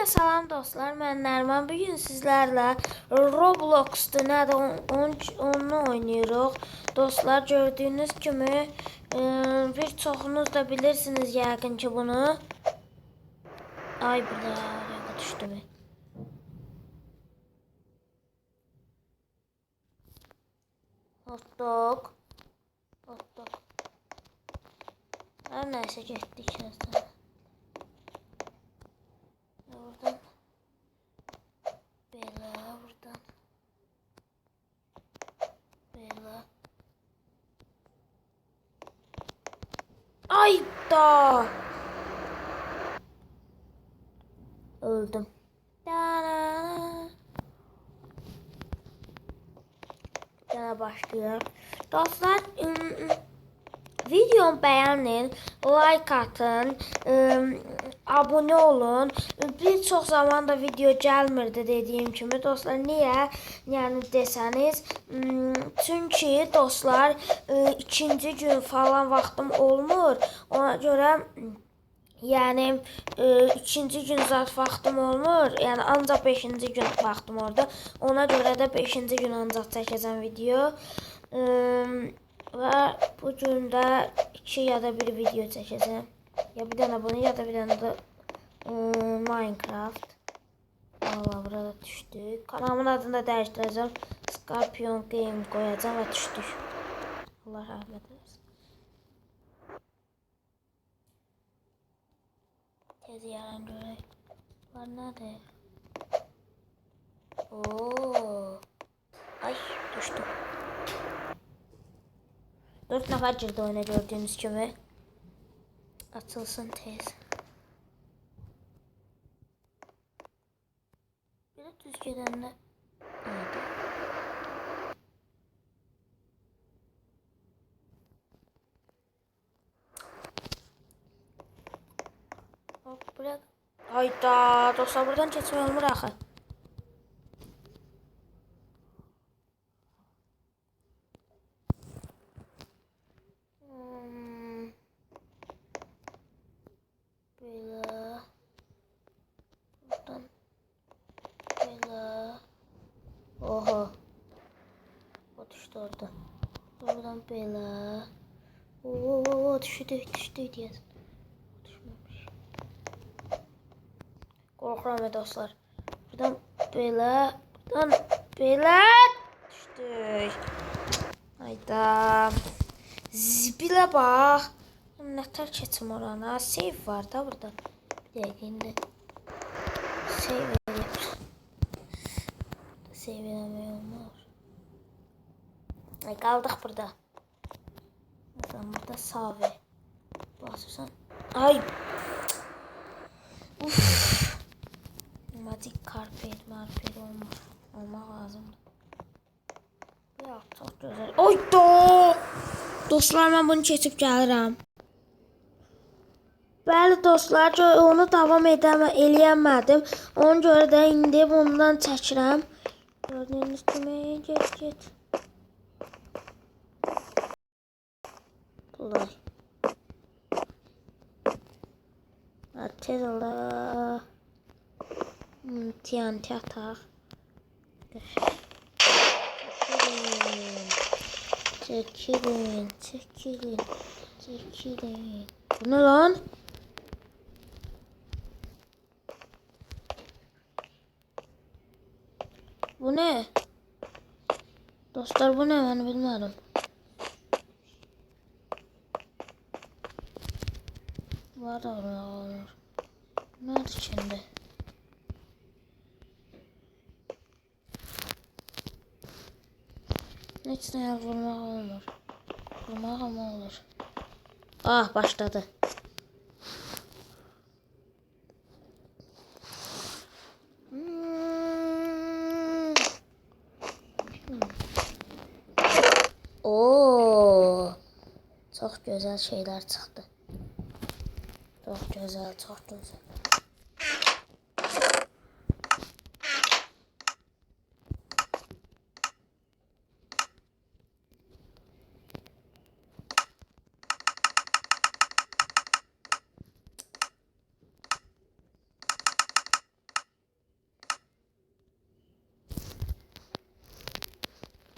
Salam dostlar, mən Nərman. Bugün sizlərlə Roblox'da onu oynuyoruz. Dostlar, gördüyünüz kimi bir çoxunuz da bilirsiniz yəqin ki bunu. Ay bir araya düşdü mü? Hot dog. Her neyse getdik yazdan. Oradan belə, buradan belə. Ay da! Öldüm. Yana başlayalım. Dostlar, videomu beğenin, like atın, abone olun. Bir çox zaman da video gəlmirdi dediyim kimi. Dostlar, niyə? Yəni desəniz, çünki dostlar, ikinci gün falan vaxtım olmur. Ona görə yəni ikinci gün zat vaxtım olmur. Yəni ancaq 5-ci gün vaxtım orada. Ona görə də 5-ci gün ancaq çəkəcəm video. Və bu gün də 2 ya da 1 video çəkəcəm. Ya bir dənə bunu, ya da bir dənə də Minecraft. Valla burada düşdük. Kanalımın adını da dəyişdirəcəm. Scorpion Game qoyacam və düşdük. Allah rəhmət eləsin. Tez yaran görək. Var nədir? Ooo. Ay düşdüm. 4 nəfər girdi oyuna gördüyünüz kimi. Açılsın tez. Belə düz gedəndə neydi? Hop buraya. Hayda dostlar, buradan keçmək olmur axı. Oha. O düşdü orada. Oradan belə. Oo, düşdü deyəsən. Düşməmiş. Qorxuram dostlar. Buradan belə. Buradan belə. Düşdük. Hayda. Zibilə bax. Nətər keçim orana. Save var da burada. Bir dəqiqə indi. Save edeyim. Save eləmək olmaz. Ay, qaldıq burada. Məsələn, burada save. Basırsan. Ay. Uff. Magic carpet olmaz. Olmaq lazımdır. Ya, çox gözəl. Ay da! Dostlar, mən bunu keçib gəlirəm. Bəli dostlar, onu davam eləyəmədim. Ona görə də indi bundan çəkirəm. Gördüyünüz kimi get. Bulay. Tez ola. TNT ataq. Çəkilin. Bu ne lan? Bu ne? Dostlar, bu ne? Ben bilmiyorum. Var da olur. Nerede içinde? Neyse, vurmak olur. Vurmak ama olur. Ah, başladı. Oo, çok güzel şeyler çıktı. Çok güzel.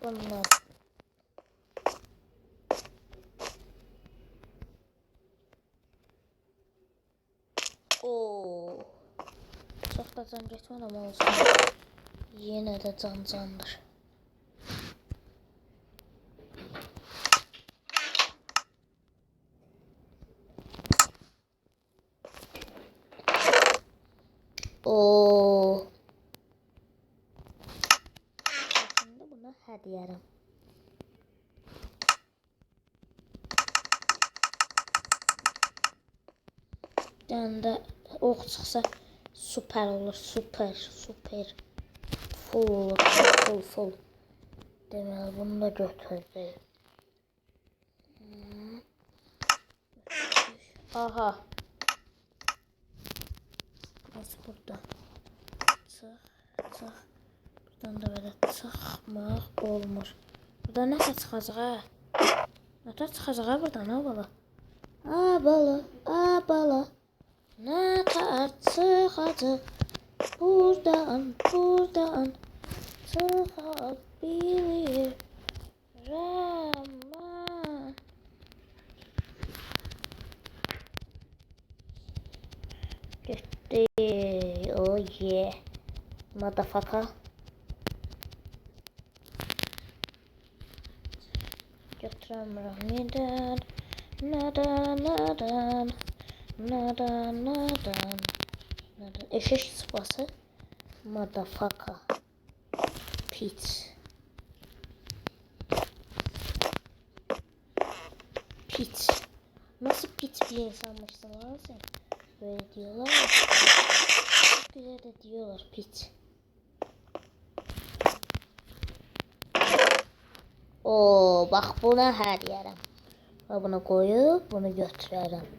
Bunlar. Oo. Çok da can geçmedi ama olsun. Yine de candır. Oo. Şimdi buna hediyem. Yani de ox çıxsa süper olur. Süper. Full olur. Full. Deməli bunu da götürdük. Aha. Nasıl burada? Çıx. Buradan da böyle çıxmaq olmur. Burada nə çıxacaq ha? Nə çıxacaq ha buradan ha bala? Bala. Nə çıxacaq? Buradan çıxabilir. Rəman. Getdi. Oh yeah. Motherfucker. Götürəmirəm. Nədən. Eşek sıpası. Motherfucker. Pit. Nasıl pit bir insanmışsın lan sen? Böyle diyorlar ya. Çok güzel de diyorlar pit. Oo, bak buna her yere. Bunu koyup bunu götürelim.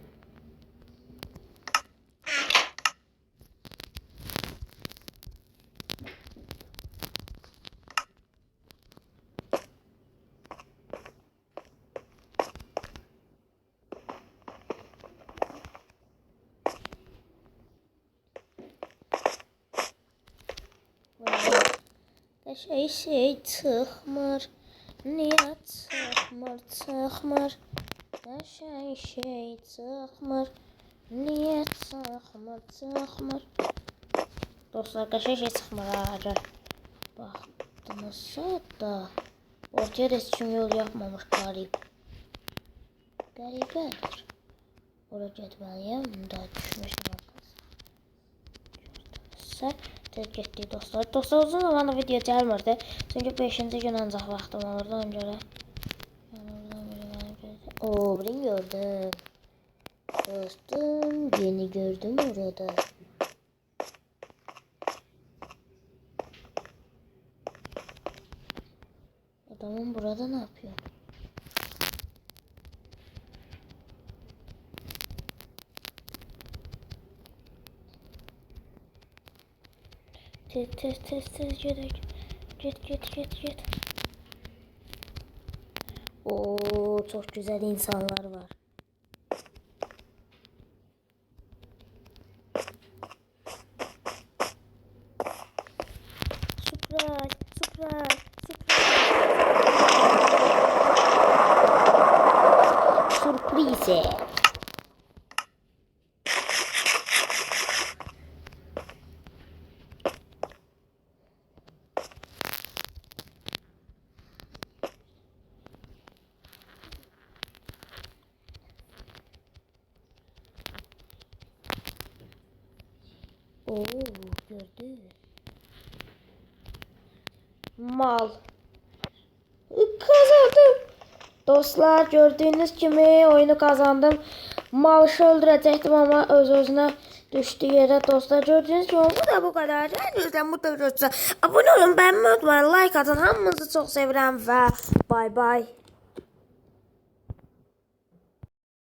Şey çıxmır. Niyə çıxmır? Şey çıxmır. Niyə çıxmır? Dostlar, qəşəng şey çıxmır ha. Əgər baxdınızsa da ortaya da heç kim yol yapmamış qəribədir. Ora getməliyəm. Daha düşmüşəm. Tez getdik dostlar. Dostlar uzun zamanda video gəlmirdi. Çünki 5-ci gün ancaq vaxtım olurdu. Ona görə. Oo, bunu gördüm. Dostum, yeni gördüm orada. Adamın burada ne yapıyor? Tez git. Oo, çok güzel insanlar var. Surprise. Oo, gördü. Mal. Kazandım. Dostlar, gördüğünüz gibi oyunu kazandım. Malşı öldürecektim ama öz-özünə düştü yere. Dostlar, gördüğünüz gibi bu kadar. Her bu da abone olun, beğenmeyi unutmayın, like atın. Hamınızı çok sevirəm və bay bay.